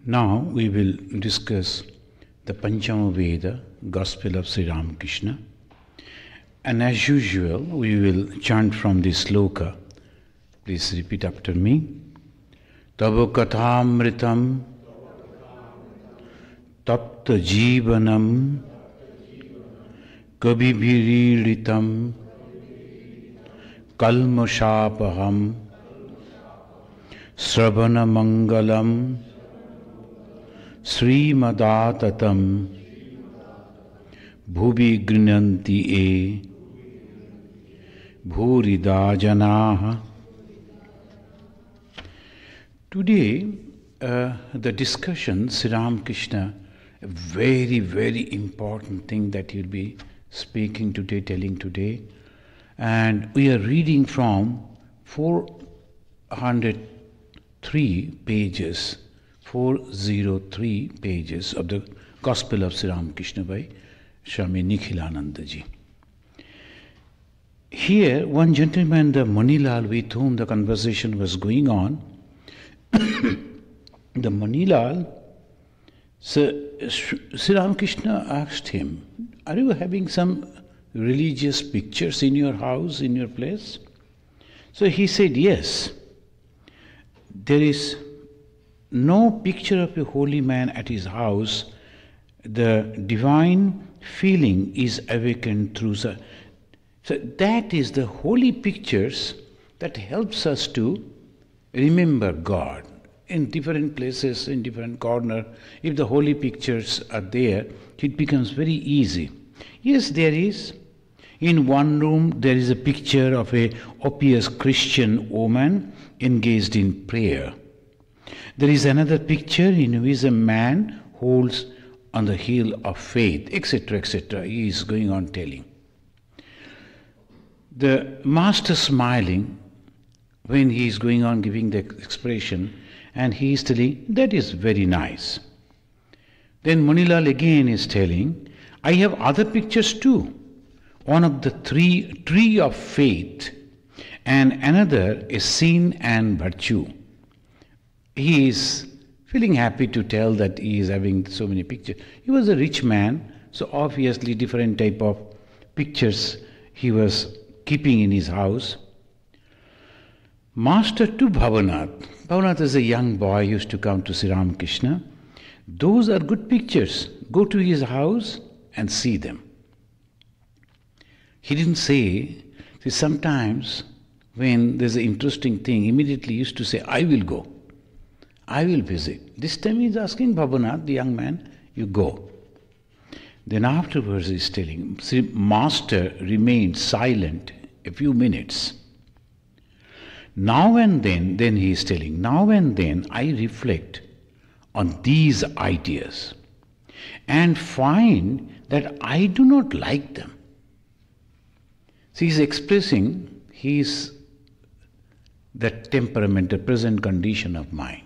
Now we will discuss the Panchama Veda, Gospel of Sri Ramakrishna. And as usual, we will chant from this sloka. Please repeat after me. Tava kathamritam tapta jivanam kabibhiriritam kalmashapaham sravana mangalam Srimadaatatam bhuvi grinanti e bhurida janaha. Today, the discussion, Sri Ramakrishna, a very, very important thing that he'll be speaking today, telling today. And we are reading from 403 pages. 403 pages of the Gospel of Sri Ramakrishna by Swami Nikhilananda ji. Here, one gentleman, the Manilal, with whom the conversation was going on, the Manilal, Sri Ramakrishna asked him, "Are you having some religious pictures in your house, in your place?" So he said, "Yes. There is no picture of a holy man at his house. The divine feeling is awakened through so that is the holy pictures that helps us to remember God in different places, in different corner. If the holy pictures are there, it becomes very easy. Yes, there is. In one room there is a picture of a obvious Christian woman engaged in prayer. There is another picture in which a man holds on the heel of faith, etc., etc. He is going on telling. The master smiling when he is going on giving the expression, and he is telling, "That is very nice." Then Manilal again is telling, "I have other pictures too. One of the tree of faith, and another is sin and virtue." He is feeling happy to tell that he is having so many pictures. He was a rich man, so obviously different type of pictures he was keeping in his house. Master to Bhavanath. Bhavanath is a young boy, used to come to Sri Ramakrishna. "Those are good pictures. Go to his house and see them." He didn't say, see, sometimes when there's an interesting thing, immediately he used to say, "I will go. I will visit." This time he is asking Bhavanath, the young man, "You go." Then afterwards he is telling, see, Master remained silent a few minutes. Now and then he is telling, "Now and then I reflect on these ideas and find that I do not like them." So he is expressing the temperament, the present condition of mind.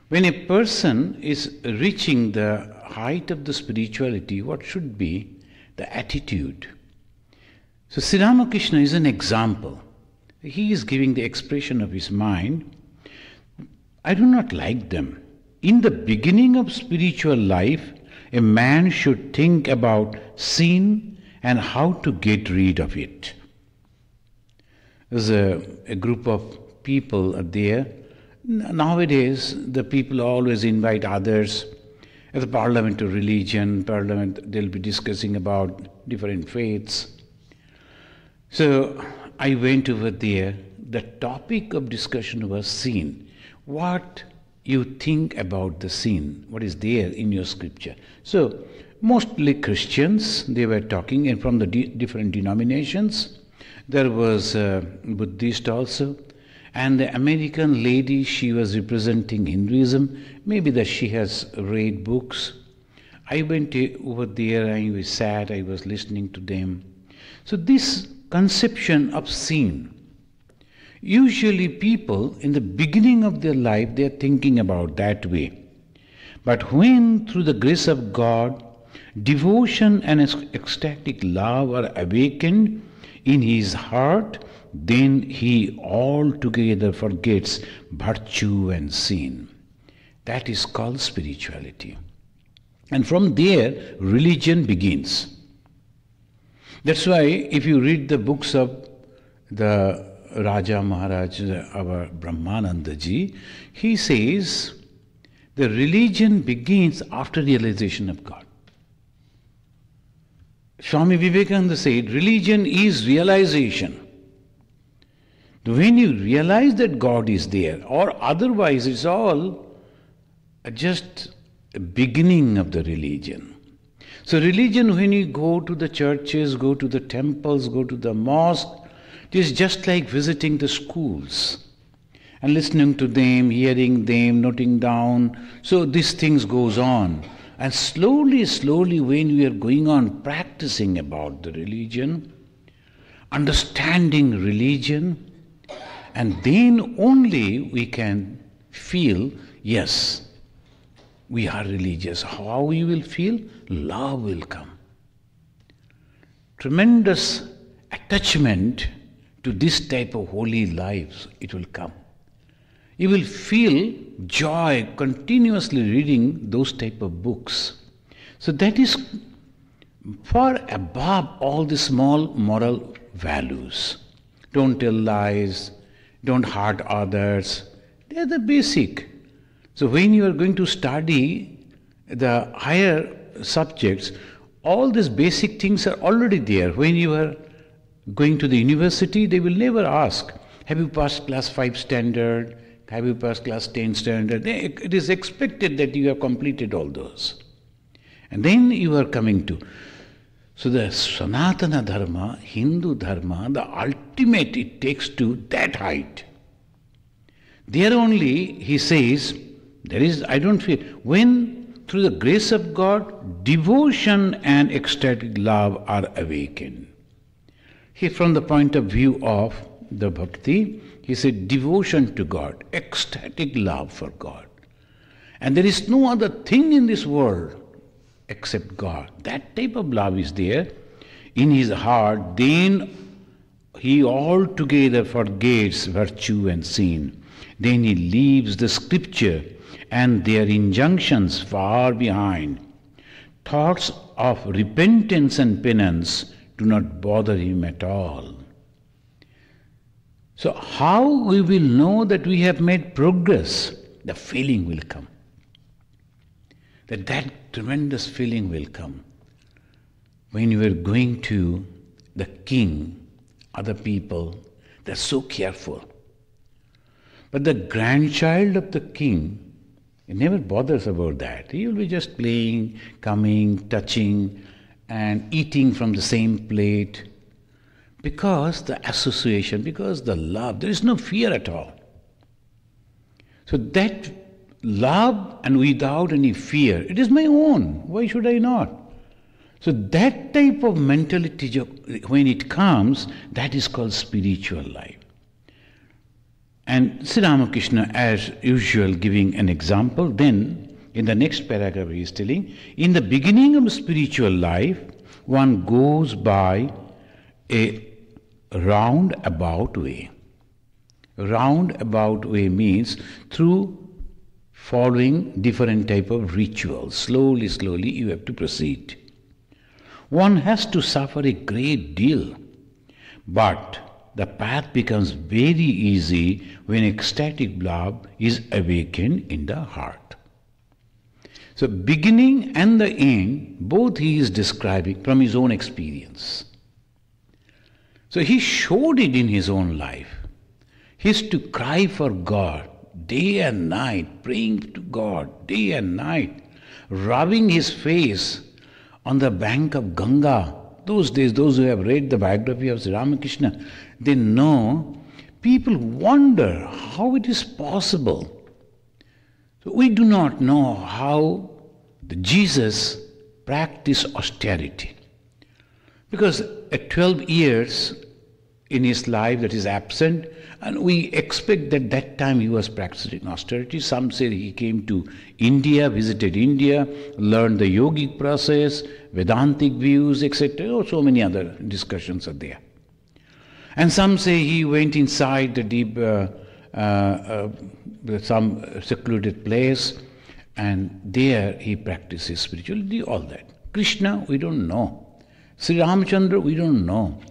When a person is reaching the height of the spirituality, what should be the attitude? So Sri Ramakrishna is an example. He is giving the expression of his mind. I do not like them. In the beginning of spiritual life, a man should think about sin and how to get rid of it. There's a group of people are there. Nowadays, the people always invite others. At the Parliament of Religion, they'll be discussing about different faiths. So I went over there. The topic of discussion was sin. What you think about the sin? What is there in your scripture? So mostly Christians, they were talking, and from the different denominations. There was a Buddhist also. And the American lady, she was representing Hinduism. Maybe that she has read books. I went over there, I sat, I was listening to them. So this conception of sin, usually people in the beginning of their life, they are thinking about that way. But when through the grace of God, devotion and ecstatic love are awakened in his heart, then he altogether forgets virtue and sin. That is called spirituality. And from there, religion begins. That's why if you read the books of the Raja Maharaj, our Brahmananda ji, he says the religion begins after realization of God. Swami Vivekananda said, religion is realization. When you realize that God is there, or otherwise it's all just a beginning of the religion. So religion, when you go to the churches, go to the temples, go to the mosque, it is just like visiting the schools and listening to them, hearing them, noting down. So these things goes on. And slowly, slowly, when we are going on practicing about the religion, understanding religion, and then only we can feel, yes, we are religious. How we will feel? Love will come. Tremendous attachment to this type of holy lives, it will come. You will feel joy continuously reading those type of books. So that is far above all the small moral values. Don't tell lies, don't hurt others. They are the basic. So when you are going to study the higher subjects, all these basic things are already there. When you are going to the university, they will never ask, have you passed class 5 standard? Have you passed class 10 standard? It is expected that you have completed all those. And then you are coming to. So the Sanatana Dharma, Hindu Dharma, the ultimate it takes to that height. There only, he says, there is, I don't feel, when through the grace of God, devotion and ecstatic love are awakened. He, from the point of view of the bhakti, he said devotion to God, ecstatic love for God. And there is no other thing in this world except God. That type of love is there in his heart, then he altogether forgets virtue and sin. Then he leaves the scripture and their injunctions far behind. Thoughts of repentance and penance do not bother him at all. So how we will know that we have made progress? The feeling will come. That tremendous feeling will come. When you are going to the king, other people, they are so careful. But the grandchild of the king, he never bothers about that. He will be just playing, coming, touching, and eating from the same plate. Because the association, because the love, there is no fear at all. So that love and without any fear, it is my own. Why should I not? So that type of mentality, when it comes, that is called spiritual life. And Sri Ramakrishna, as usual, giving an example, then in the next paragraph he is telling, in the beginning of spiritual life, one goes by a roundabout way. Roundabout way means through following different type of rituals. Slowly, slowly you have to proceed. One has to suffer a great deal, but the path becomes very easy when ecstatic love is awakened in the heart. So beginning and the end, both he is describing from his own experience. So he showed it in his own life. He used to cry for God day and night, praying to God day and night, rubbing his face on the bank of Ganga. Those days, those who have read the biography of Sri Ramakrishna, they know people wonder how it is possible. So we do not know how Jesus practiced austerity. Because at 12 years in his life that is absent, and we expect that that time he was practicing austerity. Some say he came to India, visited India, learned the yogic process, Vedantic views, etc. Oh, so many other discussions are there. And some say he went inside the deep, some secluded place and there he practices spirituality, all that. Krishna, we don't know. Sri Ramachandra, we don't know.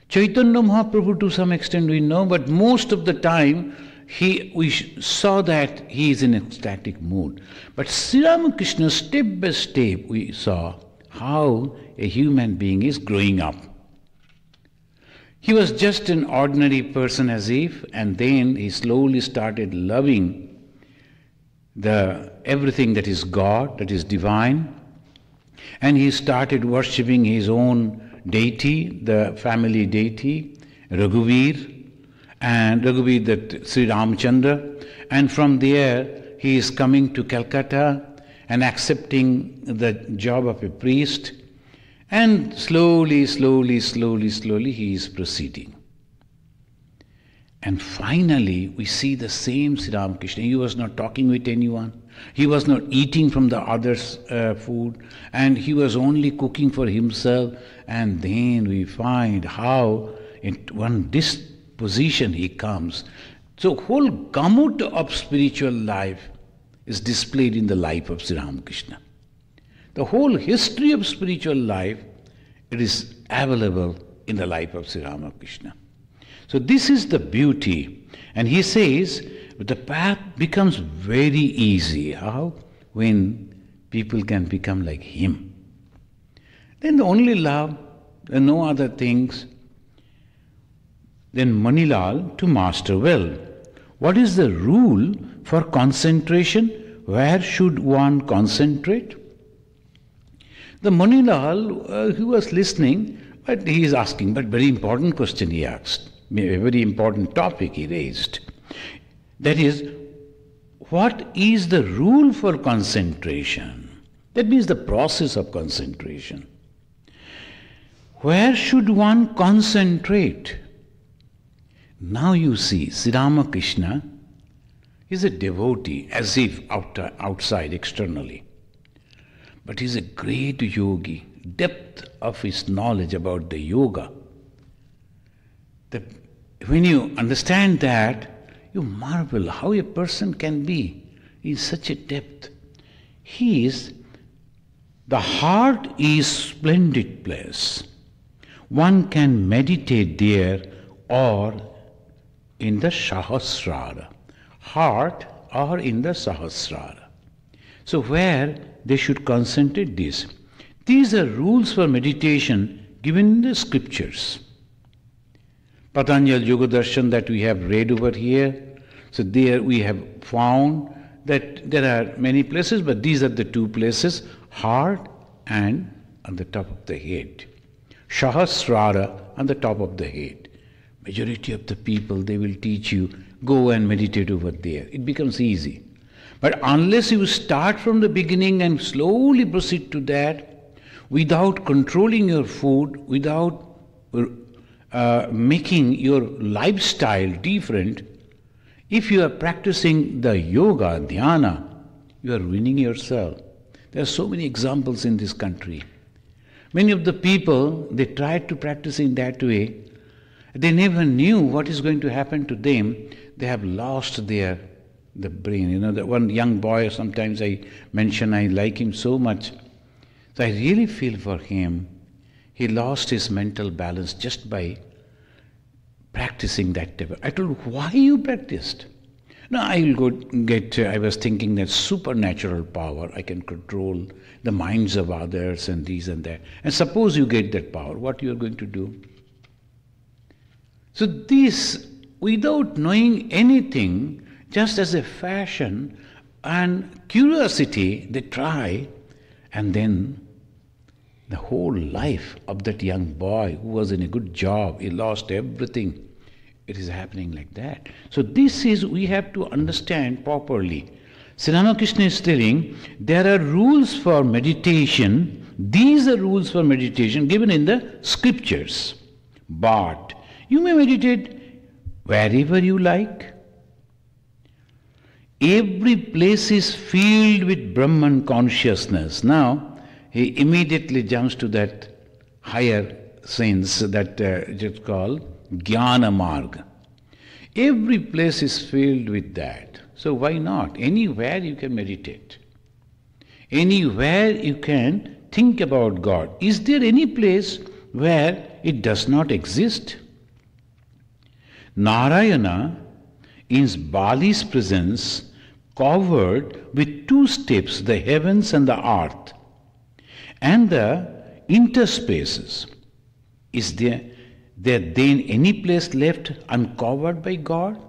Chaitanya Mahaprabhu, to some extent we know, but most of the time we saw that he is in ecstatic mood. But Sri Ramakrishna, step by step, we saw how a human being is growing up. He was just an ordinary person as if, and then he slowly started loving everything that is God, that is divine, and he started worshipping his own deity, the family deity, Raghuveer, that Sri Ramachandra, and from there he is coming to Calcutta and accepting the job of a priest, and slowly he is proceeding. And finally we see the same Sri Ramakrishna. He was not talking with anyone. He was not eating from the others' food, and he was only cooking for himself. And then we find how in one disposition he comes. So whole gamut of spiritual life is displayed in the life of Sri Ramakrishna. The whole history of spiritual life, it is available in the life of Sri Ramakrishna. So this is the beauty. And he says, the path becomes very easy. How? When people can become like him. Then the only love, and no other things. Then Manilal, to master well. What is the rule for concentration? Where should one concentrate? The Manilal, he was listening, but he is asking, but very important question he asked. A very important topic he raised. That is, what is the rule for concentration? That means the process of concentration. Where should one concentrate? Now you see, Sri Ramakrishna is a devotee, as if outside, externally. But he is a great yogi. Depth of his knowledge about the yoga. When you understand that, you marvel how a person can be in such a depth. The heart is splendid place. One can meditate there or in the Sahasrara. Heart or in the Sahasrara. So where they should concentrate this. These are rules for meditation given in the scriptures. Patanjali Yoga Darshan that we have read over here. So there we have found that there are many places, but these are the two places, heart and on the top of the head. Sahasrara on the top of the head. Majority of the people, they will teach you, go and meditate over there. It becomes easy. But unless you start from the beginning and slowly proceed to that, without controlling your food, without making your lifestyle different, if you are practicing the yoga, dhyana, you are ruining yourself. There are so many examples in this country. Many of the people, they tried to practice in that way. They never knew what is going to happen to them. They have lost the brain. You know, the one young boy, sometimes I mention I like him so much. So I really feel for him. He lost his mental balance just by practicing that type. I told him, why you practiced? No, I will I was thinking that supernatural power, I can control the minds of others and these and that. And suppose you get that power, what you are going to do? So this, without knowing anything, just as a fashion and curiosity, they try, and then the whole life of that young boy who was in a good job, he lost everything. It is happening like that. So this is, we have to understand properly. Sri Ramakrishna is telling, there are rules for meditation. These are rules for meditation given in the scriptures. But you may meditate wherever you like. Every place is filled with Brahman consciousness. Now, he immediately jumps to that higher sense that is called Jnana Marga. Every place is filled with that. So why not? Anywhere you can meditate. Anywhere you can think about God. Is there any place where it does not exist? Narayana, in Bali's presence, covered with two steps the heavens and the earth and the interspaces. Is there then any place left uncovered by God?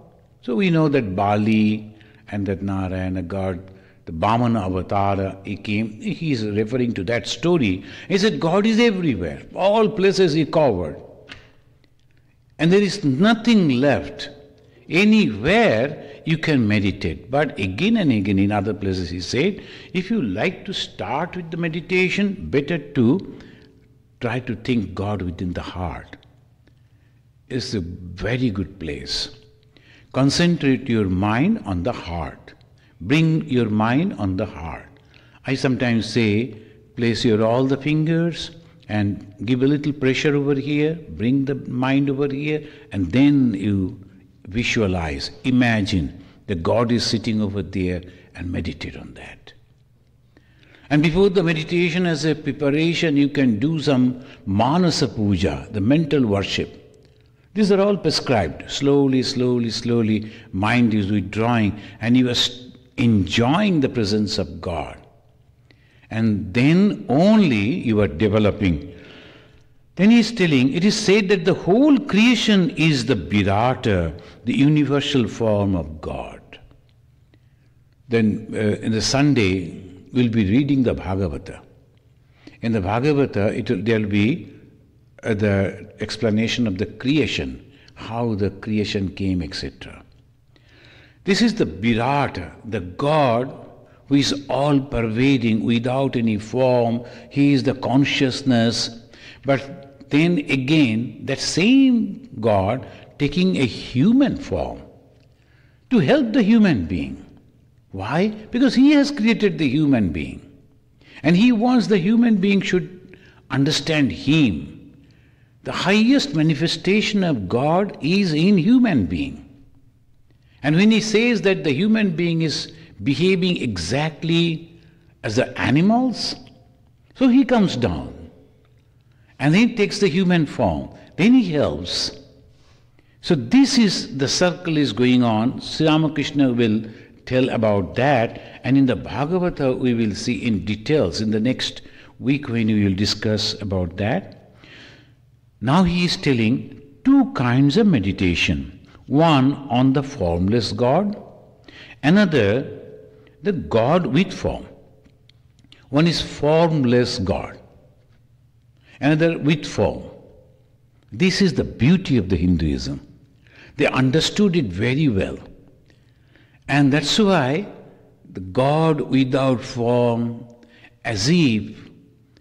So we know that Bali and that Narayana God, the Vamana Avatara, he is referring to that story. He said God is everywhere, all places he covered. And there is nothing left. Anywhere you can meditate. But again and again in other places he said, if you like to start with the meditation, better to try to think God within the heart. It's a very good place. Concentrate your mind on the heart. Bring your mind on the heart. I sometimes say, place your all the fingers and give a little pressure over here, bring the mind over here, and then you visualize, imagine that God is sitting over there and meditate on that. And before the meditation as a preparation, you can do some manasa puja, the mental worship. These are all prescribed. Slowly, slowly, slowly, mind is withdrawing and you are enjoying the presence of God. And then only you are developing. Then he is telling, it is said that the whole creation is the Virata, the universal form of God. Then in the Sunday, we'll be reading the Bhagavata. In the Bhagavata, there will be the explanation of the creation, how the creation came, etc. This is the Virata, the God who is all-pervading, without any form. He is the consciousness. But then again, that same God taking a human form to help the human being. Why? Because He has created the human being. And He wants the human being should understand Him. The highest manifestation of God is in human being. And when He says that the human being is behaving exactly as the animals, so He comes down and then takes the human form. Then He helps. So this is, the circle is going on. Sri Ramakrishna will tell about that, and in the Bhagavata we will see in details in the next week when we will discuss about that. Now he is telling two kinds of meditation. One on the formless God, another the God with form. One is formless God, another with form. This is the beauty of the Hinduism. They understood it very well. And that's why the God without form, as if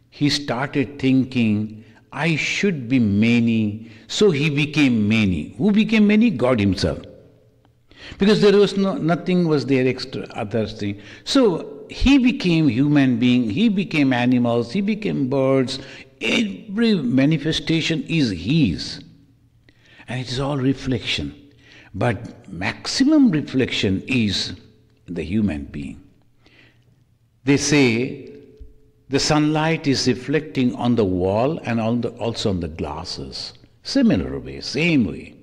he started thinking, I should be many, so he became many. Who became many? God himself. Because there was nothing was there extra other thing. So he became human being, he became animals, he became birds. Every manifestation is his. And it is all reflection. But maximum reflection is the human being. They say the sunlight is reflecting on the wall and also on the glasses. Similar way, same way.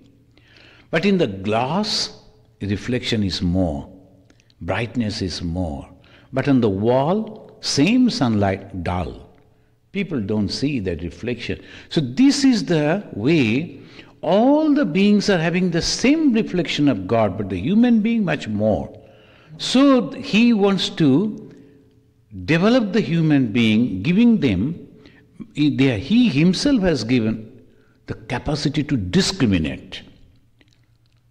But in the glass, reflection is more, brightness is more. But on the wall, same sunlight, dull. People don't see that reflection. So this is the way all the beings are having the same reflection of God, but the human being much more. So he wants to develop the human being, giving them, he himself has given the capacity to discriminate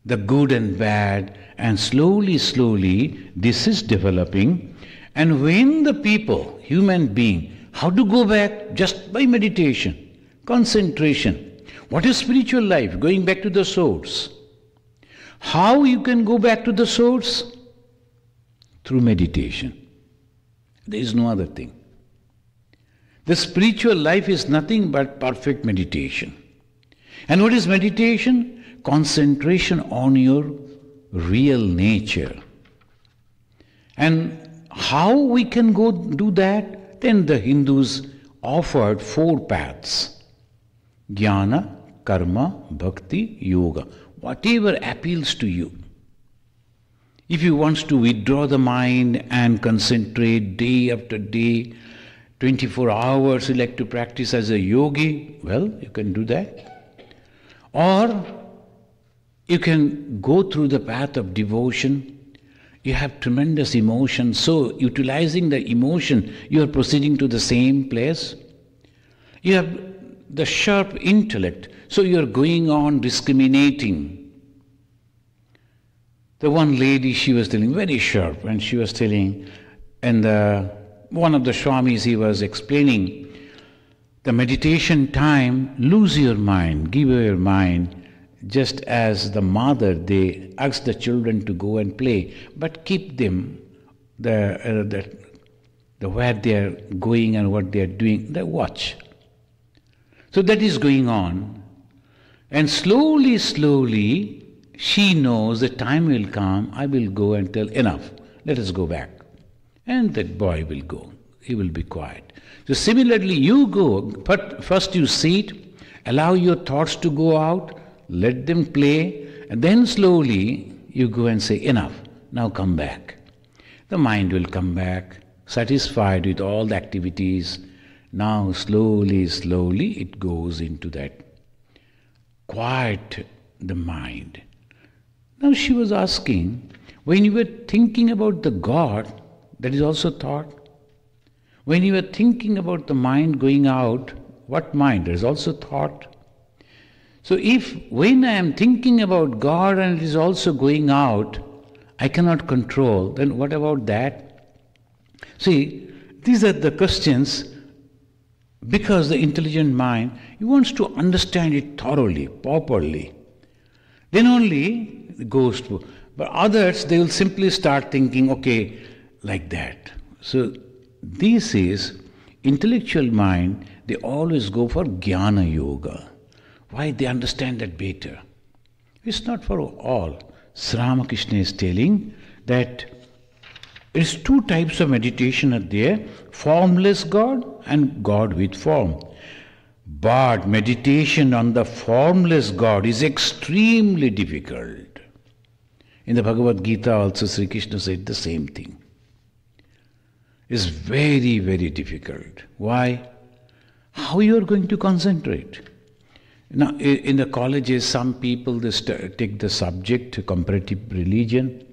the good and bad, and slowly, slowly this is developing. And when the people, human being, how to go back? Just by meditation, concentration. What is spiritual life? Going back to the source. How you can go back to the source? Through meditation. There is no other thing. The spiritual life is nothing but perfect meditation. And what is meditation? Concentration on your real nature. And how we can go do that? Then the Hindus offered 4 paths: jnana, karma, bhakti, yoga. Whatever appeals to you. If you want to withdraw the mind and concentrate day after day, 24 hours you like to practice as a yogi, well, you can do that. Or you can go through the path of devotion. You have tremendous emotion, so utilizing the emotion, you are proceeding to the same place. You have the sharp intellect, so you are going on discriminating. The one lady, she was telling, very sharp, and she was telling, and one of the Swamis, he was explaining, the meditation time, lose your mind, give your mind, just as the mother, they ask the children to go and play, but keep them where they are going and what they are doing, they watch. So that is going on. And slowly, slowly, she knows the time will come, I will go and tell, enough, let us go back. And that boy will go, he will be quiet. So similarly, you go, but first you sit, allow your thoughts to go out, let them play, and then slowly you go and say, enough, now come back. The mind will come back, satisfied with all the activities. Now slowly, slowly it goes into that quiet the mind. Now she was asking, when you were thinking about the God, that is also thought. When you were thinking about the mind going out, what mind? There is also thought. So if when I am thinking about God and it is also going out, I cannot control, then what about that? See, these are the questions, because the intelligent mind, he wants to understand it thoroughly, properly. Then only it goes to, but others, they will simply start thinking, okay, like that. So this is intellectual mind, they always go for jnana yoga. Why? They understand that better. It's not for all. Ramakrishna is telling that there is 2 types of meditation are there, formless God and God with form. But meditation on the formless God is extremely difficult. In the Bhagavad Gita also Sri Krishna said the same thing. It's very, very difficult. Why? How you are going to concentrate? Now, in the colleges, some people they take the subject comparative religion,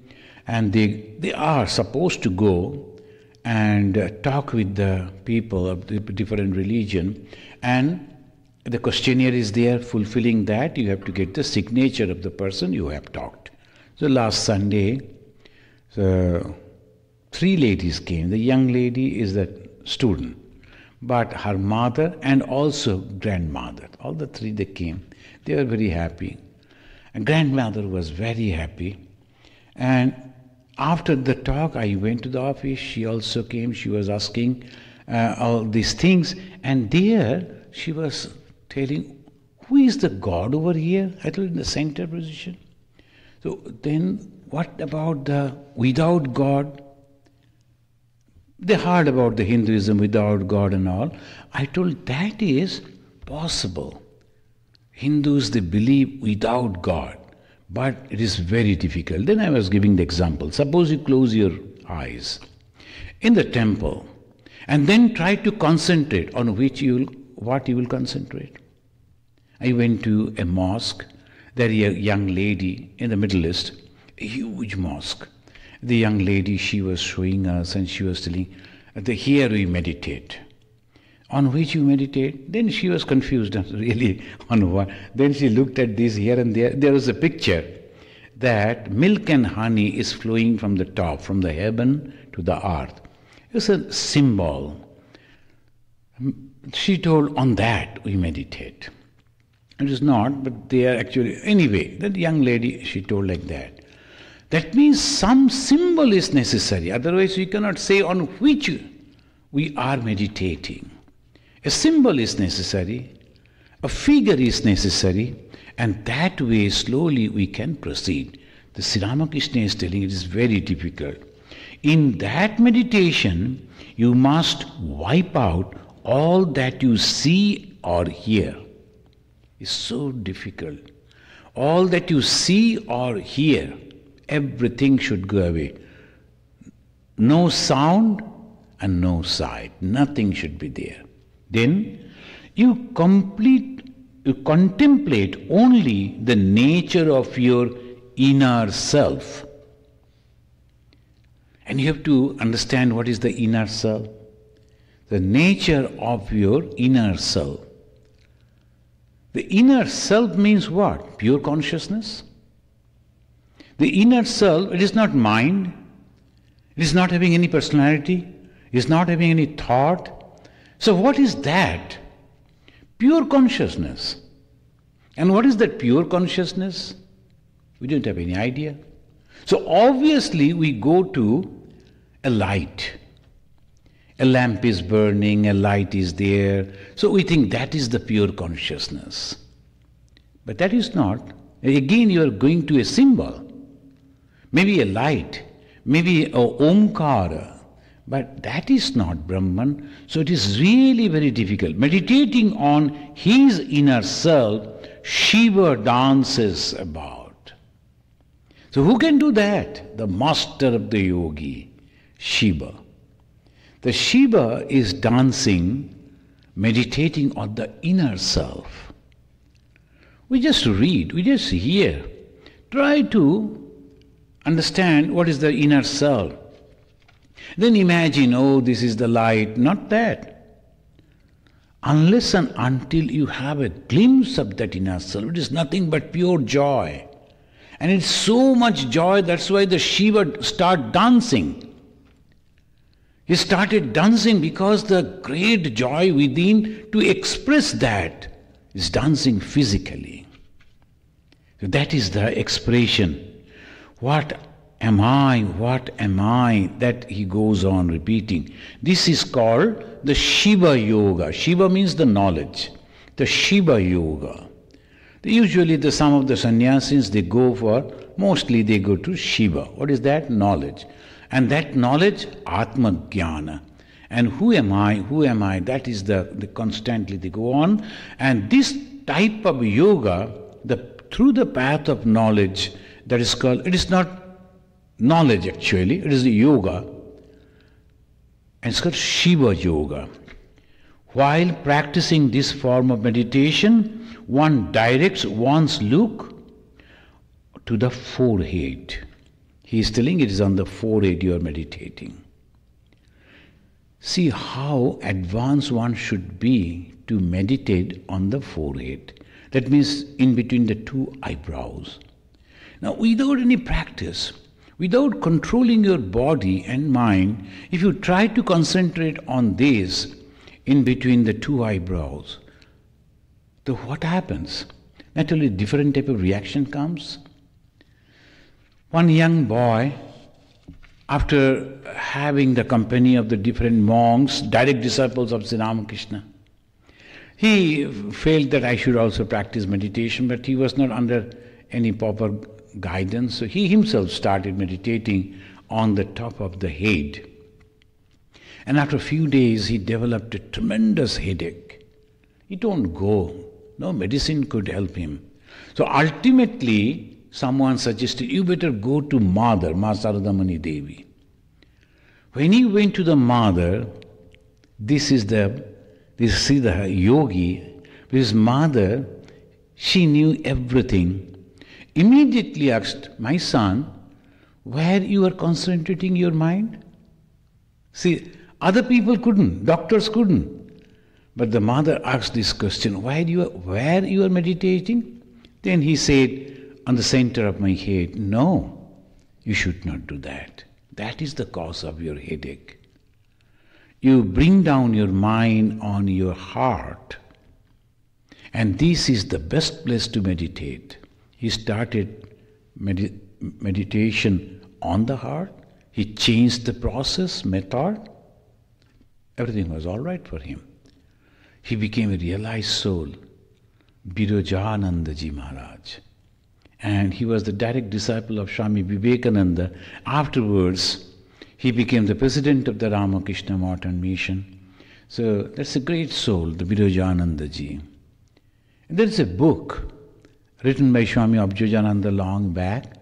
and they are supposed to go and talk with the people of the different religion, and the questionnaire is there. Fulfilling that, you have to get the signature of the person you have talked. So last Sunday, 3 ladies came. The young lady is the student, but her mother and also grandmother, all the 3 they came. They were very happy. And grandmother was very happy. And after the talk, I went to the office. She also came. She was asking all these things. And there she was telling, who is the God over here? I told in the center position. So then what about the without God? They heard about the Hinduism without God and all. I told that is possible. Hindus, they believe without God, but it is very difficult. Then I was giving the example. Suppose you close your eyes in the temple and then try to concentrate on what you will concentrate. I went to a mosque. There is a young lady in the Middle East, a huge mosque. The young lady, she was showing us and she was telling, here we meditate. On which you meditate? Then she was confused, really, on what. Then she looked at this here and there. There was a picture that milk and honey is flowing from the top, from the heaven to the earth. It's a symbol. She told, on that we meditate. It is not, but they are actually, anyway, that young lady, she told like that. That means some symbol is necessary, otherwise we cannot say on which we are meditating. A symbol is necessary, a figure is necessary, and that way slowly we can proceed. The Sri Ramakrishna is telling it is very difficult. In that meditation, you must wipe out all that you see or hear. It's so difficult. All that you see or hear, everything should go away. No sound and no sight. Nothing should be there. Then you contemplate only the nature of your inner self. And you have to understand what is the inner self. The nature of your inner self. The inner self means what? Pure consciousness. The inner self, it is not mind. It is not having any personality. It is not having any thought. So what is that? Pure consciousness. And what is that pure consciousness? We don't have any idea. So obviously we go to a light. A lamp is burning, a light is there. So we think that is the pure consciousness. But that is not. Again you are going to a symbol. Maybe a light, maybe a omkara. But that is not Brahman. So it is really very difficult. Meditating on his inner self, Shiva dances about. So who can do that? The master of the yogi, Shiva. The Shiva is dancing, meditating on the inner self. We just read, we just hear. Try to understand what is the inner self. Then imagine, oh, this is the light. Not that. Unless and until you have a glimpse of that inner self, it is nothing but pure joy. And it's so much joy, that's why the Shiva start dancing. He started dancing because the great joy within to express that is dancing physically. So that is the expression. What am I? What am I? That he goes on repeating. This is called the Shiva Yoga. Shiva means the knowledge. The Shiva Yoga. Usually some of the sannyasis mostly they go to Shiva. What is that? Knowledge. And that knowledge, Atma Jnana. And who am I? Who am I? That is the constantly they go on. And this type of yoga, through the path of knowledge, that is called, it is not knowledge actually, it is the yoga. And it's called Shiva Yoga. While practicing this form of meditation, one directs one's look to the forehead. He is telling it is on the forehead you are meditating. See how advanced one should be to meditate on the forehead. That means in between the two eyebrows. Now without any practice, without controlling your body and mind, if you try to concentrate on this in between the two eyebrows, then what happens? Naturally different type of reaction comes. One young boy, after having the company of the different monks, direct disciples of Sri Ramakrishna, he felt that I should also practice meditation, but he was not under any proper guidance. So he himself started meditating on the top of the head. And after a few days, he developed a tremendous headache. He don't go. No medicine could help him. So ultimately, someone suggested, you better go to Mother, Ma Saradamani Devi. When he went to the Mother, this is the yogi, his mother, she knew everything. Immediately asked, my son, where you are concentrating your mind? See, other people couldn't, doctors couldn't. But the mother asked this question, where you are meditating? Then he said, on the center of my head. No, you should not do that. That is the cause of your headache. You bring down your mind on your heart. And this is the best place to meditate. He started meditation on the heart. He changed the process, method. Everything was all right for him. He became a realized soul. Birajananda Ji Maharaj. And he was the direct disciple of Swami Vivekananda. Afterwards, He became the president of the Ramakrishna Modern Mission. So that's a great soul, the Vivekananda ji. And there is a book written by Swami Abjujananda long back,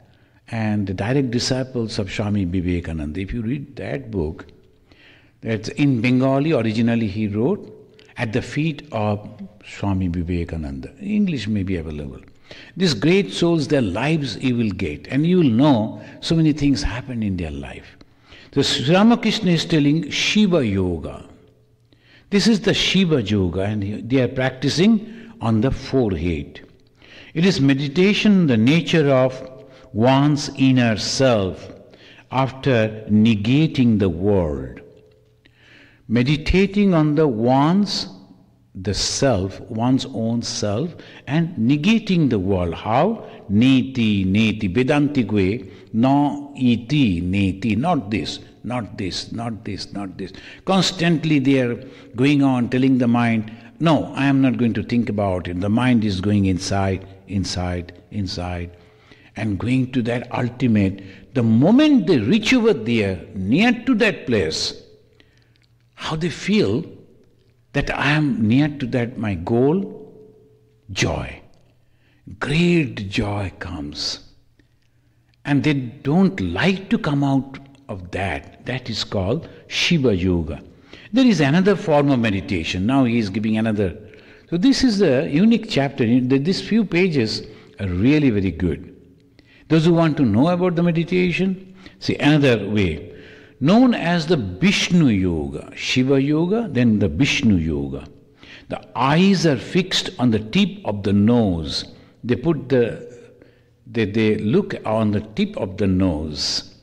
and the direct disciples of Swami Vivekananda. If you read that book, that's in Bengali, originally he wrote, at the feet of Swami Vivekananda. English may be available. These great souls, their lives you will get, and you will know so many things happen in their life. So Sri Ramakrishna is telling Shiva Yoga. This is the Shiva Yoga, and they are practicing on the forehead. It is meditation, the nature of one's inner self after negating the world. Meditating on the self, one's own self, and negating the world. How? Neti, neti, Vedantic way, no iti, neti, not this, not this, not this, not this. Constantly they are going on telling the mind, no, I am not going to think about it. The mind is going inside, inside, inside, and going to that ultimate. The moment they reach over there, near to that place, how they feel that I am near to that my goal, joy. Great joy comes. And they don't like to come out of that. That is called Shiva Yoga. There is another form of meditation. Now he is giving another. So this is a unique chapter. These few pages are really very good. Those who want to know about the meditation, see another way. Known as the Vishnu Yoga, Shiva Yoga, then the Vishnu Yoga. The eyes are fixed on the tip of the nose. They look on the tip of the nose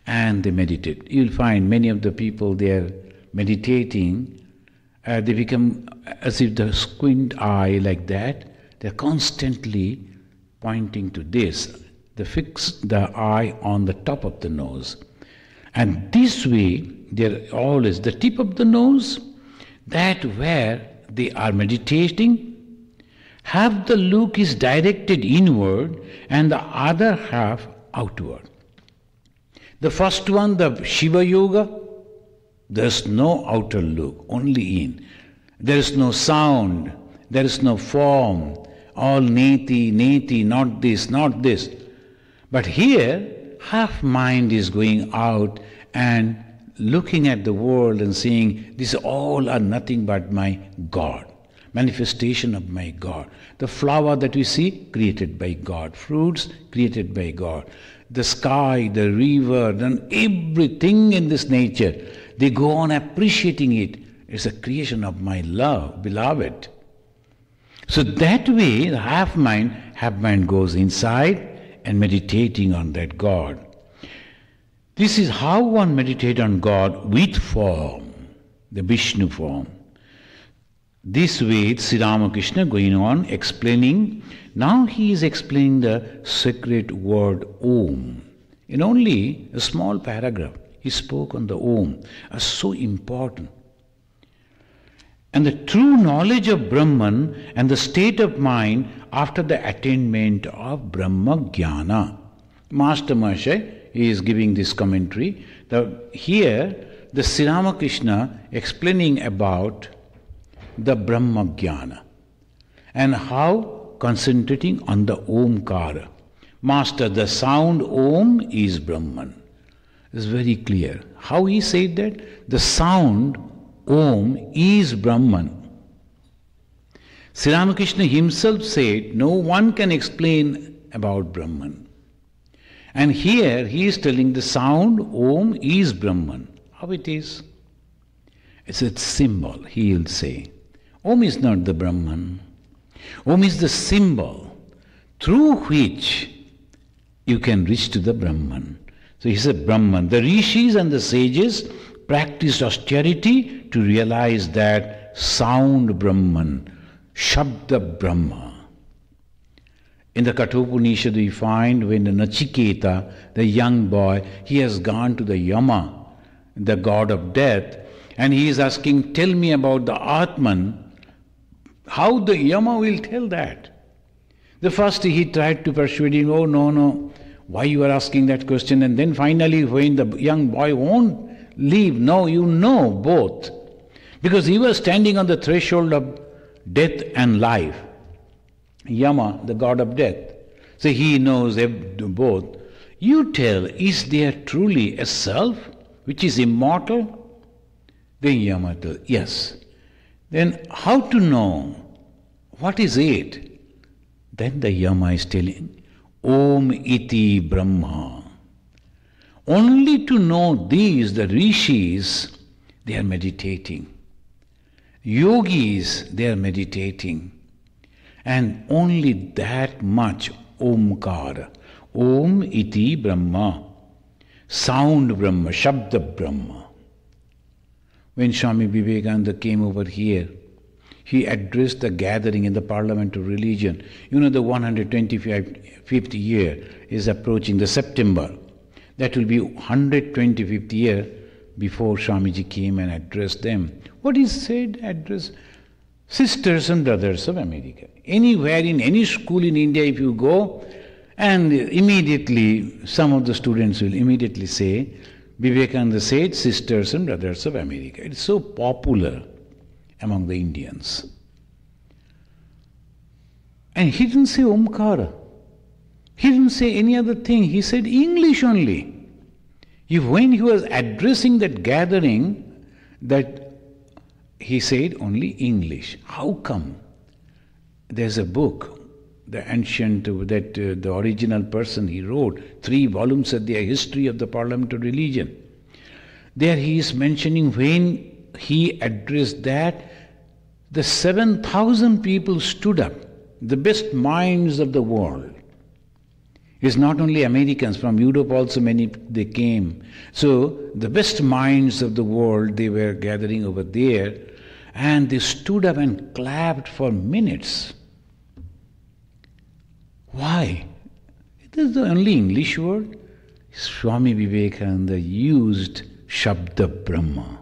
and they meditate. You'll find many of the people they are meditating, they become as if the squint eye like that. They're constantly pointing to this. They fix the eye on the top of the nose. And this way, they're always the tip of the nose, that where they are meditating, half the look is directed inward and the other half outward. The first one, the Shiva Yoga, there's no outer look, only in. There is no sound, there is no form, all neti, neti, not this, not this. But here, half mind is going out and looking at the world and saying, these all are nothing but my God, manifestation of my God. The flower that we see, created by God. Fruits, created by God. The sky, the river, and everything in this nature, they go on appreciating it. It's a creation of my love, beloved. So that way, the half mind goes inside and meditating on that God. This is how one meditates on God with form, the Vishnu form. This way, Sri Ramakrishna going on explaining. Now he is explaining the sacred word Om. In only a small paragraph, he spoke on the Om as so important. And the true knowledge of Brahman and the state of mind after the attainment of Brahma Jnana. Master Mahasaya, he is giving this commentary. Here, the Sri Ramakrishna explaining about the Brahma Jnana and how concentrating on the Omkara. Master, the sound Om is Brahman. It's very clear. How he said that? The sound Om is Brahman. Sri Ramakrishna himself said, no one can explain about Brahman. And here he is telling the sound Om is Brahman. How it is? It's a symbol, he will say. Om is not the Brahman. Om is the symbol through which you can reach to the Brahman. So he said Brahman. The rishis and the sages practiced austerity to realize that sound Brahman, Shabda Brahma. In the Kathopanishad we find when the Nachiketa, the young boy, he has gone to the Yama, the god of death, and he is asking, tell me about the Atman. How the Yama will tell that? The first he tried to persuade him, oh no, why you are asking that question? And then finally when the young boy won't leave, no, you know both. Because he was standing on the threshold of death and life. Yama, the god of death. So he knows both. You tell, is there truly a self which is immortal? Then Yama tells, yes. Then how to know? What is it? Then the Yama is telling, Om iti Brahma. Only to know these, the rishis, they are meditating. Yogis, they are meditating. And only that much Omkara. Om iti Brahma. Sound Brahma, Shabda Brahma. When Swami Vivekananda came over here, he addressed the gathering in the Parliament of Religion. You know, the 125th year is approaching, the September. That will be 125th year before Swamiji came and addressed them. What he said, address sisters and brothers of America. Anywhere in any school in India if you go, and immediately some of the students will immediately say, Vivekananda said, sisters and brothers of America. It's so popular among the Indians. And he didn't say Omkara. He didn't say any other thing. He said English only. When he was addressing that gathering, that he said only English. How come? There's a book, the ancient, the original person, he wrote 3 volumes of the history of the Parliament of Religion. There he is mentioning when he addressed that, the 7,000 people stood up, the best minds of the world. It's not only Americans, from Europe also many they came. So the best minds of the world, they were gathering over there, and they stood up and clapped for minutes. Why? It is the only English word. Swami Vivekananda used Shabda Brahma.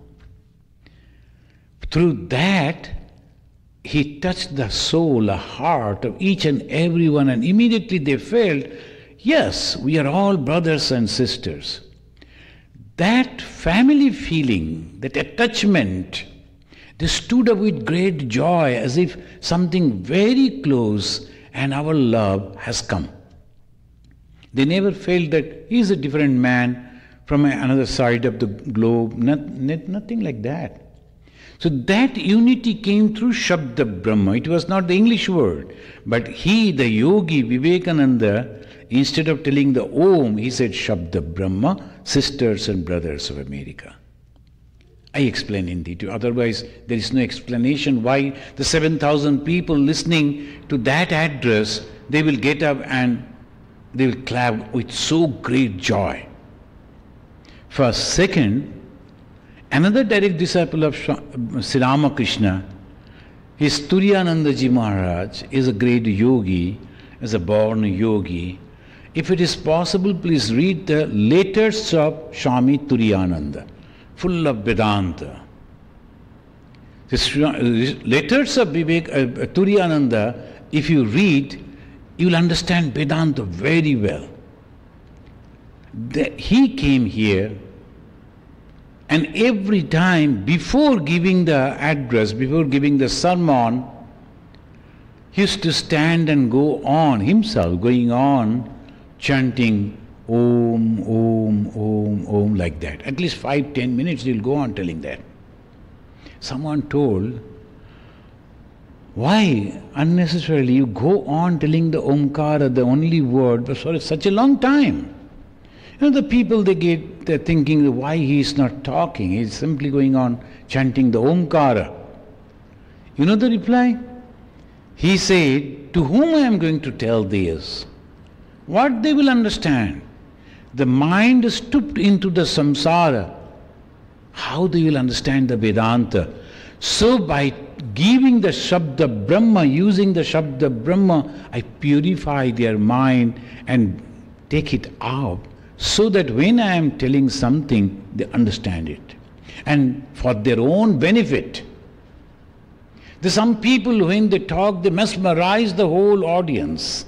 Through that, he touched the soul, the heart of each and everyone, and immediately they felt, yes, we are all brothers and sisters. That family feeling, that attachment, they stood up with great joy as if something very close and our love has come. They never felt that he is a different man from another side of the globe, nothing like that. So that unity came through Shabda Brahma. It was not the English word, but he, the yogi Vivekananda, instead of telling the Om, he said Shabda Brahma, sisters and brothers of America. I explain in detail, otherwise there is no explanation why the 7,000 people listening to that address, they will get up and they will clap with so great joy. First. Second, another direct disciple of Sri Ramakrishna, his Turiyananda Ji Maharaj, is a great yogi, is a born yogi. If it is possible, please read the letters of Swami Turiyananda, full of Vedanta. The letters of Turiyananda, if you read, you will understand Vedanta very well. He came here, and every time before giving the address, before giving the sermon, he used to stand and go on himself, going on chanting Om, Om, Om, Om, like that. At least 5-10 minutes he will go on telling that. Someone told, why unnecessarily you go on telling the Omkara, the only word, for such a long time? You know, the people, they're thinking why he is not talking, he is simply going on chanting the Omkara. You know the reply? He said, to whom I am going to tell this? What they will understand? The mind is stooped into the samsara. How they will understand the Vedanta? So by giving the Shabda Brahma, using the Shabda Brahma, I purify their mind and take it out, so that when I am telling something, they understand it. And for their own benefit. There's some people, when they talk, they mesmerize the whole audience.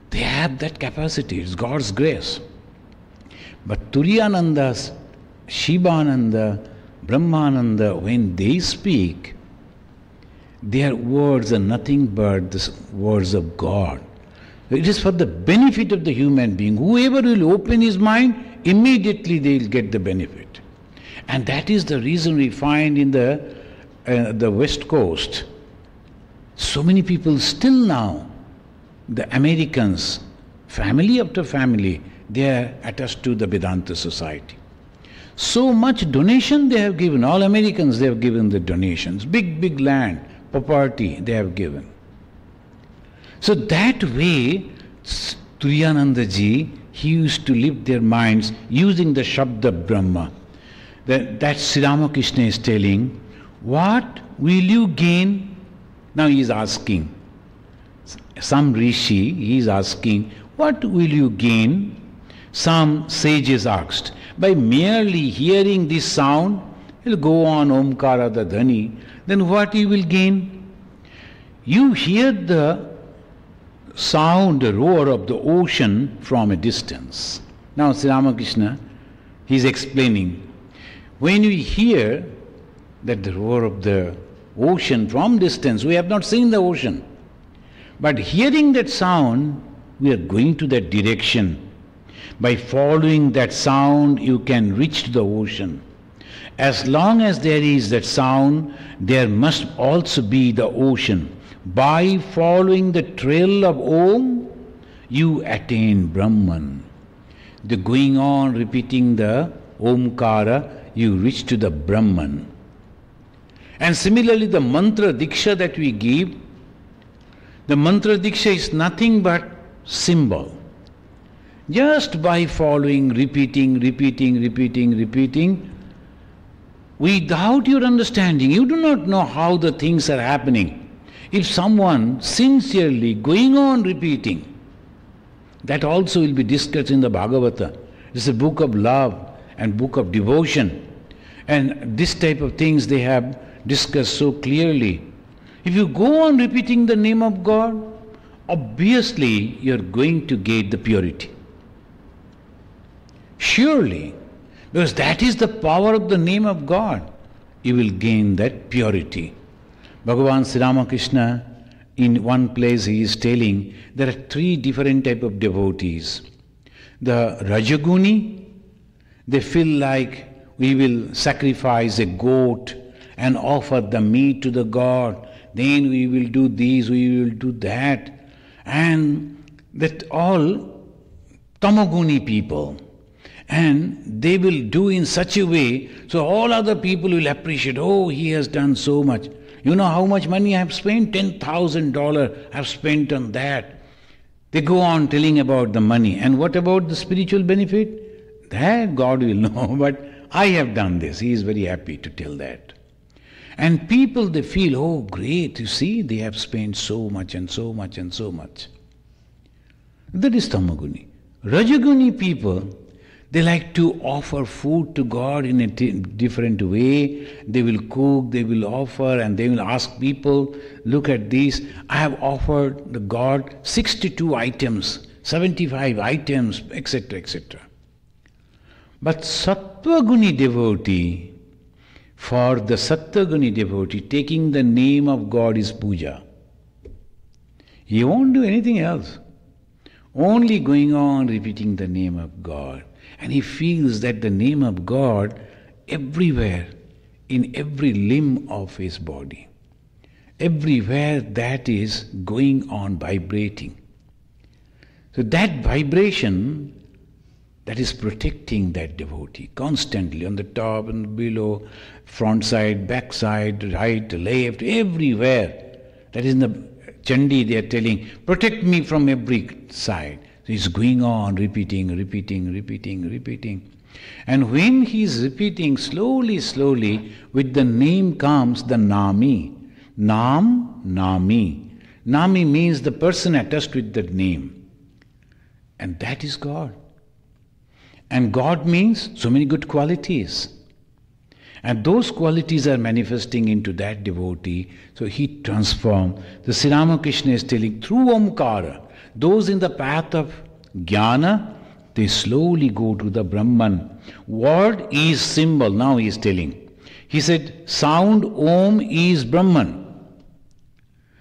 They have that capacity. It's God's grace. But Turiyananda, Shivananda, Brahmananda, when they speak, their words are nothing but the words of God. It is for the benefit of the human being. Whoever will open his mind, immediately they will get the benefit. And that is the reason we find in the West Coast, so many people still now, the Americans, family after family, they are attached to the Vedanta society. So much donation they have given. All Americans, they have given the donations. Big land, property they have given. So that way, Turiyanandaji, he used to live their minds using the Shabda Brahma. That Sri Ramakrishna is telling, what will you gain? Now he is asking. Some rishi, he is asking, what will you gain? Some sages asked, by merely hearing this sound, he'll go on Omkara the Dhani, then what you will gain? You hear the sound, the roar of the ocean from a distance. Now Sri Ramakrishna, he is explaining, when we hear that the roar of the ocean from distance, we have not seen the ocean, but hearing that sound, we are going to that direction. By following that sound, you can reach to the ocean. As long as there is that sound, there must also be the ocean. By following the trail of Om, you attain Brahman. The going on repeating the Omkara, you reach to the Brahman. And similarly, the mantra diksha that we give, the mantra diksha is nothing but symbol. Just by following, repeating, without your understanding, you do not know how the things are happening. If someone sincerely going on repeating, that also will be discussed in the Bhagavata. It's a book of love and book of devotion. And this type of things they have discussed so clearly. If you go on repeating the name of God, obviously you are going to get the purity. Surely, because that is the power of the name of God, you will gain that purity. Bhagavan Sri Ramakrishna, in one place he is telling, there are three different type of devotees. The Rajaguni, they feel like we will sacrifice a goat and offer the meat to the God, then we will do this, we will do that. And that all Tamaguni people. And they will do in such a way, so all other people will appreciate, oh, he has done so much. You know how much money I have spent? $10,000 I have spent on that. They go on telling about the money. And what about the spiritual benefit? That God will know, but I have done this. He is very happy to tell that. And people, they feel, oh, great, you see, they have spent so much and so much and so much. That is Tamaguni. Rajaguni people, they like to offer food to God in a different way. They will cook, they will offer, and they will ask people, look at this, I have offered the God 62 items, 75 items, etc., etc. But Sattvaguni devotee, for the Sattvaguni devotee, taking the name of God is puja. He won't do anything else. Only going on repeating the name of God. And he feels that the name of God everywhere, in every limb of his body. Everywhere that is going on vibrating. So that vibration, that is protecting that devotee constantly on the top and below, front side, back side, right, left, everywhere. That is in the Chandi they are telling, protect me from every side. So he's going on repeating. And when he is repeating slowly, with the name comes the Nami. Nami. Nami means the person attached with that name. And that is God. And God means so many good qualities. And those qualities are manifesting into that devotee. So he transforms. The Sri Ramakrishna is telling through Omkara, Those in the path of jnana, they slowly go to the Brahman. Word is symbol, now he is telling. He said, sound Om is Brahman.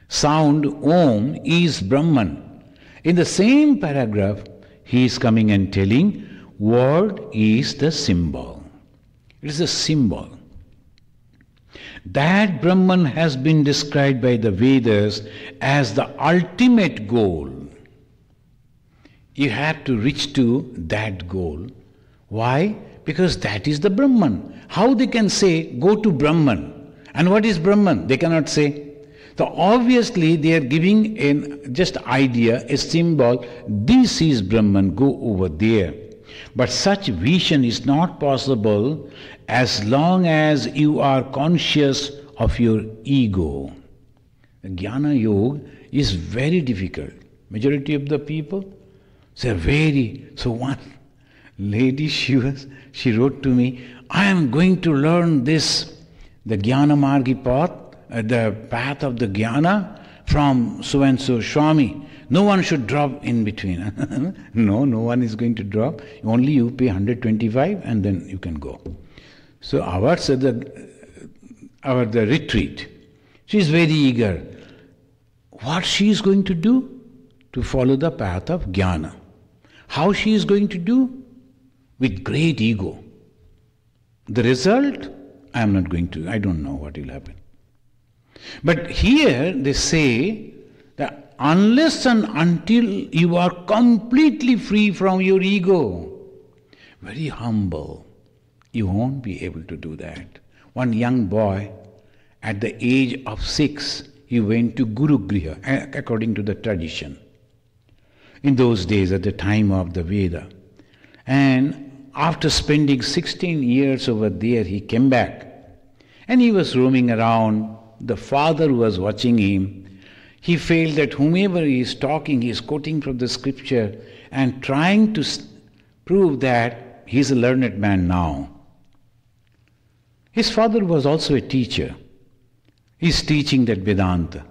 Sound Om is Brahman. In the same paragraph, he is coming and telling, word is the symbol. It is a symbol. That Brahman has been described by the Vedas as the ultimate goal. You have to reach to that goal. Why? Because that is the Brahman. How they can say, go to Brahman? And what is Brahman? They cannot say. So obviously they are giving an just idea, a symbol, this is Brahman, go over there. But such vision is not possible as long as you are conscious of your ego. The Jnana Yoga is very difficult. Majority of the people, they're very... So one lady, she wrote to me, I am going to learn this, the Jnana Margi path, the path of the Jnana from so-and-so Swami. No one should drop in between. No one is going to drop. Only you pay 125 and then you can go. So ours, the retreat, she is very eager. What she is going to do? To follow the path of Jnana. How she is going to do? With great ego. The result, I am not going to, I don't know what will happen. But here they say that unless and until you are completely free from your ego, very humble, you won't be able to do that. One young boy, at the age of 6, he went to Guru Griha, according to the tradition. In those days, at the time of the Veda. And after spending 16 years over there, he came back. And he was roaming around. The father was watching him. He felt that whomever he is talking, he is quoting from the scripture and trying to prove that he is a learned man now. His father was also a teacher. He is teaching that Vedanta.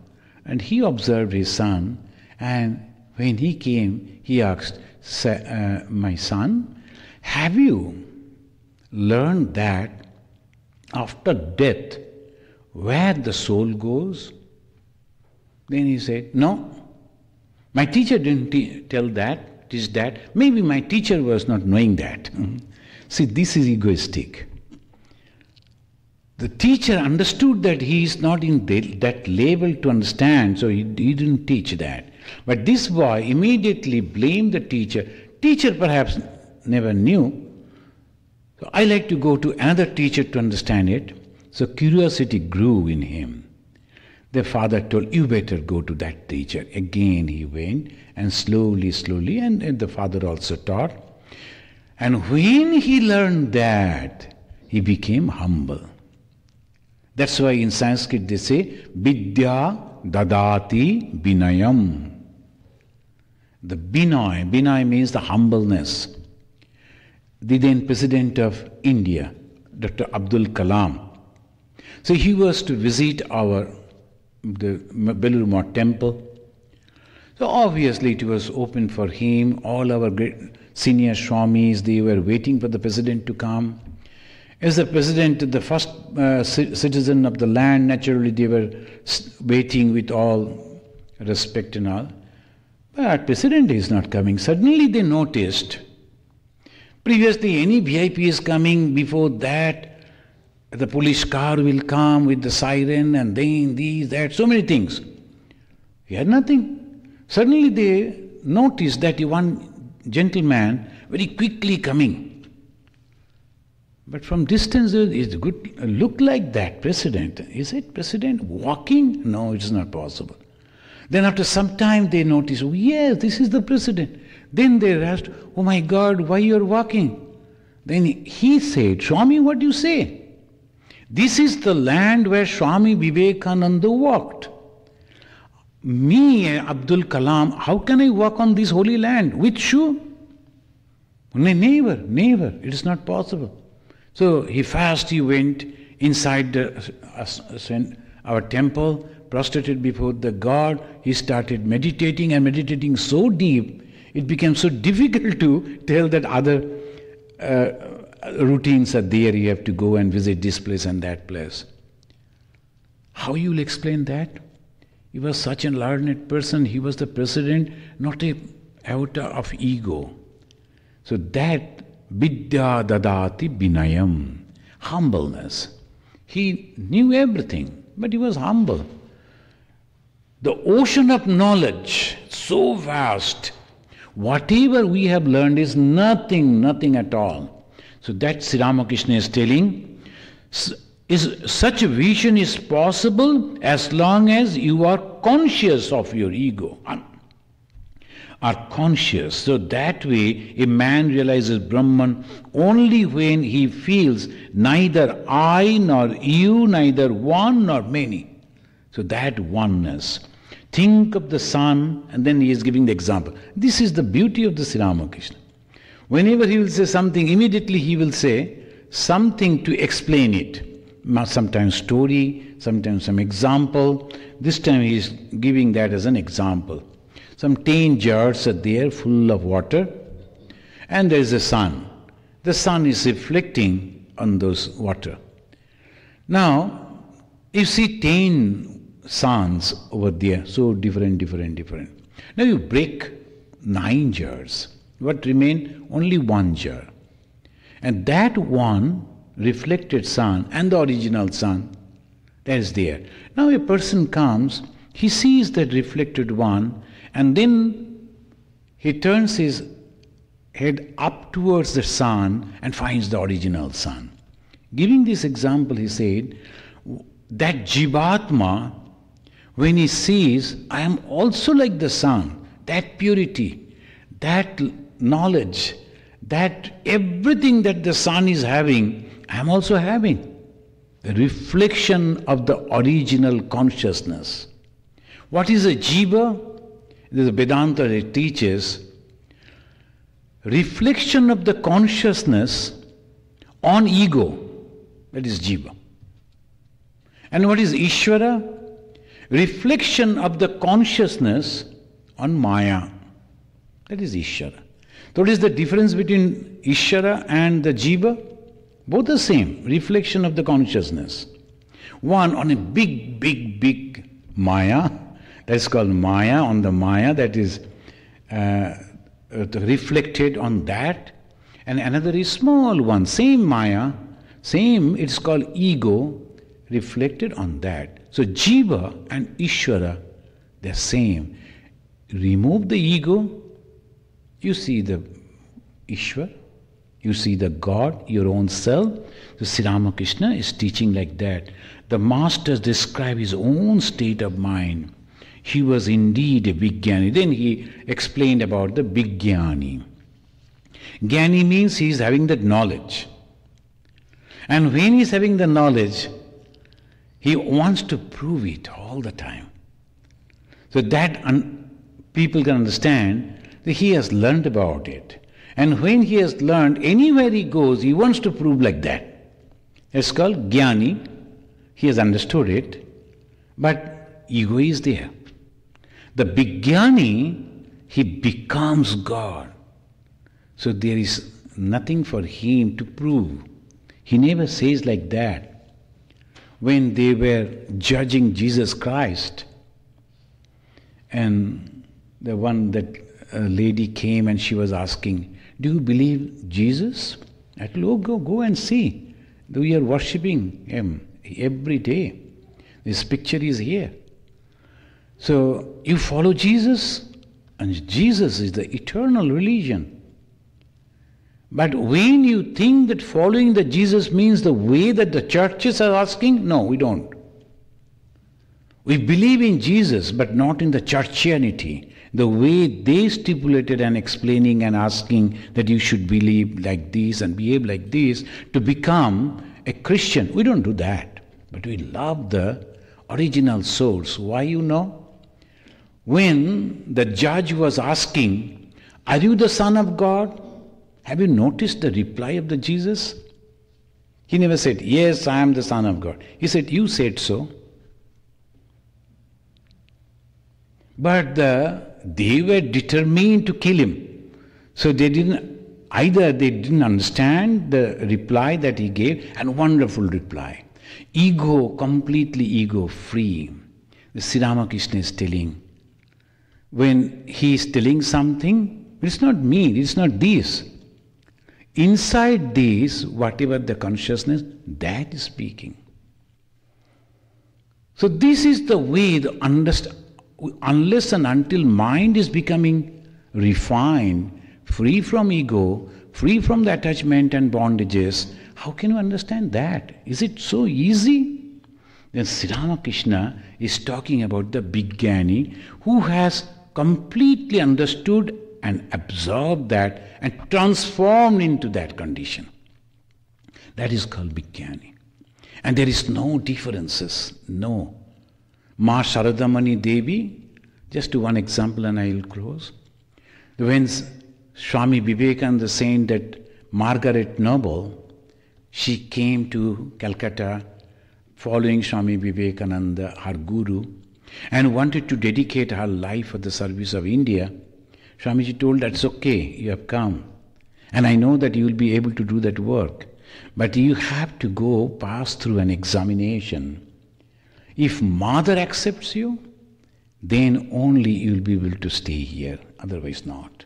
And he observed his son, and when he came, he asked, my son, have you learned that after death, where the soul goes? Then he said, no, my teacher didn't tell that, teach that. Maybe my teacher was not knowing that. See, this is egoistic. The teacher understood that he is not in that level to understand, so he didn't teach that. But this boy immediately blamed the teacher. Teacher perhaps never knew. So I like to go to another teacher to understand it. So curiosity grew in him. The father told, you better go to that teacher. Again he went, and slowly, and the father also taught. And when he learned that, he became humble. That's why in Sanskrit they say, Vidya dadati binayam. The Binay means the humbleness. The then President of India, Dr. Abdul Kalam. So he was to visit the Belur Math temple. So obviously it was open for him. All our great senior Swamis, they were waiting for the President to come. As the President, the first citizen of the land, naturally they were waiting with all respect and all. But President is not coming. Suddenly they noticed, previously any VIP is coming, before that the police car will come with the siren and then these, that, so many things. He had nothing. Suddenly they noticed that one gentleman very quickly coming. But from distance it could look like that President. Is it President walking? No, it is not possible. Then after some time they noticed, oh yes, this is the President. Then they asked, oh my God, why you are walking? Then he said, Swami, what do you say? This is the land where Swami Vivekananda walked. Me, Abdul Kalam, how can I walk on this holy land? With shoe? Never. It is not possible. So he went inside our temple, prostrated before the God, he started meditating and meditating so deep, it became so difficult to tell that other routines are there, you have to go and visit this place and that place. How you will explain that? He was such a learned person, he was the president, not a avatar of ego. So that vidya dadati binayam, humbleness. He knew everything, but he was humble. The ocean of knowledge, so vast, whatever we have learned is nothing, nothing at all. So that Sri Ramakrishna is telling, such a vision is possible as long as you are conscious of your ego, are conscious. So that way a man realizes Brahman only when he feels neither I nor you, neither one nor many. So that oneness. Think of the sun, and then he is giving the example. This is the beauty of the Sri Ramakrishna. Whenever he will say something, immediately he will say something to explain it. Sometimes story, sometimes some example. This time he is giving that as an example. Some 10 jars are there full of water, and there is a sun. The sun is reflecting on those water. Now, you see 10 suns over there, so different. Now you break 9 jars. What remain? Only 1 jar. And that one reflected sun and the original sun, that is there. Now a person comes, he sees that reflected one, and then he turns his head up towards the sun and finds the original sun. Giving this example, he said, that Jivatma, when he sees, I am also like the sun, that purity, that knowledge, that everything that the sun is having, I am also having. The reflection of the original consciousness. What is a jiva? The Vedanta it teaches reflection of the consciousness on ego, that is jiva. And what is Ishvara? Reflection of the consciousness on Maya, that is Ishvara. So what is the difference between Ishvara and the jiva? Both the same, reflection of the consciousness. One on a big Maya, that's called Maya, on the Maya, that is reflected on that. And another is small one, same Maya, same, it's called ego, reflected on that. So Jiva and Ishvara, they're same. Remove the ego, you see the Ishvara, you see the God, your own self. So Sri Ramakrishna is teaching like that. The masters describe his own state of mind. He was indeed a big Jnani. Then he explained about the big Jnani. Jnani means he is having that knowledge. And when he is having the knowledge, he wants to prove it all the time. So that people can understand that he has learned about it. And when he has learned, anywhere he goes, he wants to prove like that. It's called Jnani. He has understood it, but ego is there. The big Jnani, he becomes God. So there is nothing for him to prove. He never says like that. When they were judging Jesus Christ, and the one that lady came and she was asking, do you believe Jesus? I told, oh, go and see. We are worshipping him every day. This picture is here. So you follow Jesus, and Jesus is the eternal religion. But when you think that following the Jesus means the way that the churches are asking, no, we don't. We believe in Jesus, but not in the churchianity. The way they stipulated and explaining and asking that you should believe like this and behave like this to become a Christian. We don't do that. But we love the original source. Why, you know? When the judge was asking, are you the Son of God? Have you noticed the reply of the Jesus? He never said, yes, I am the Son of God. He said, you said so. But they were determined to kill him. So they didn't understand the reply that he gave, and wonderful reply. Ego, completely ego-free. Sri Ramakrishna is telling, when he is telling something, it's not me, it's not this. Inside this, whatever the consciousness, that is speaking. So this is the way, unless and until mind is becoming refined, free from ego, free from the attachment and bondages, how can you understand that? Is it so easy? Then Sri Ramakrishna is talking about the big Jnani who has completely understood and absorbed that and transformed into that condition. That is called big Jnani. And there is no differences, no. Ma Sharadamani Devi, just one example and I will close. When Swami Vivekananda saying that Margaret Noble, she came to Calcutta following Swami Vivekananda, her guru, and wanted to dedicate her life for the service of India. Swamiji told, that's okay, you have come. And I know that you will be able to do that work. But you have to go pass through an examination. If mother accepts you, then only you will be able to stay here, otherwise not.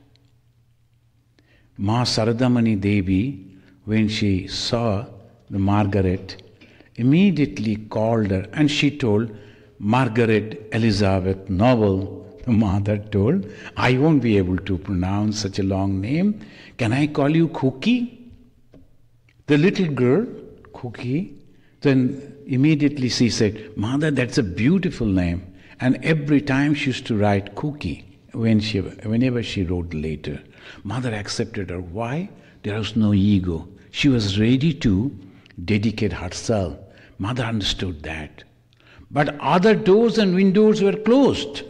Ma Saradamani Devi, when she saw the Margaret, immediately called her and she told, Margaret Elizabeth Noble. The mother told, I won't be able to pronounce such a long name. Can I call you Cookie? The little girl, Cookie, then immediately she said, Mother, that's a beautiful name. And every time she used to write Cookie whenever she wrote later. Mother accepted her. Why? There was no ego. She was ready to dedicate herself. Mother understood that. But other doors and windows were closed.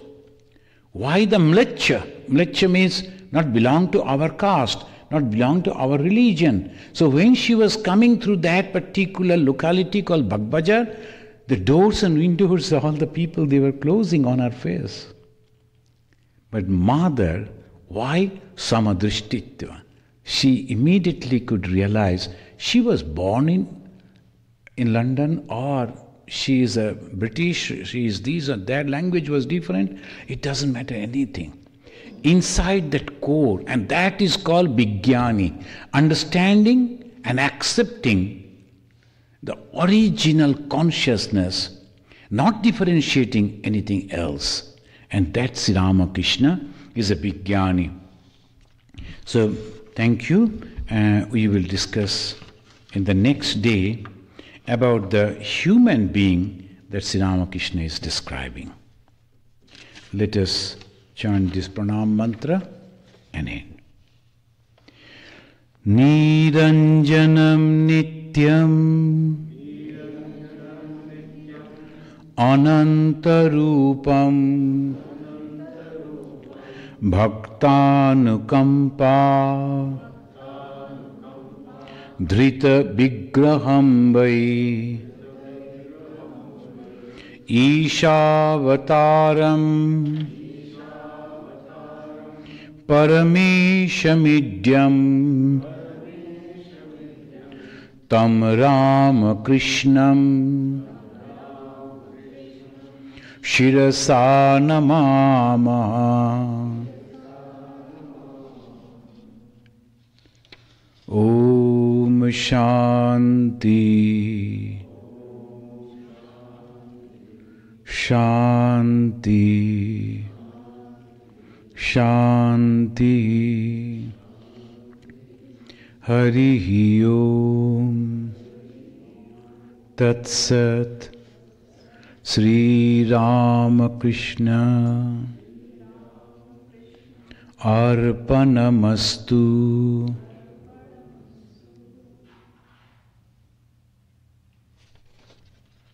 Why the mlecha? Mlecha means not belong to our caste, not belong to our religion. So when she was coming through that particular locality called Bagbajar, the doors and windows, all the people, they were closing on her face. But mother, why samadrishtitva? She immediately could realize she was born in London, or she is a British, she is this or that, language was different, it doesn't matter anything. Inside that core, and that is called Vijnani, understanding and accepting the original consciousness, not differentiating anything else. And that Sri Ramakrishna is a Vijnani. So, thank you. We will discuss in the next day about the human being that Sri Ramakrishna is describing. Let us chant this pranam mantra and end. Niranjanam nityam anantarupam bhaktanukampa dhrita vigraham vai Ishavataram Parameshamidyam Tam Ramakrishnam Shirasa Namama. Om Shanti Shanti Shanti. Harihi Om Tat Sat. Sri Ramakrishna Arpanamastu.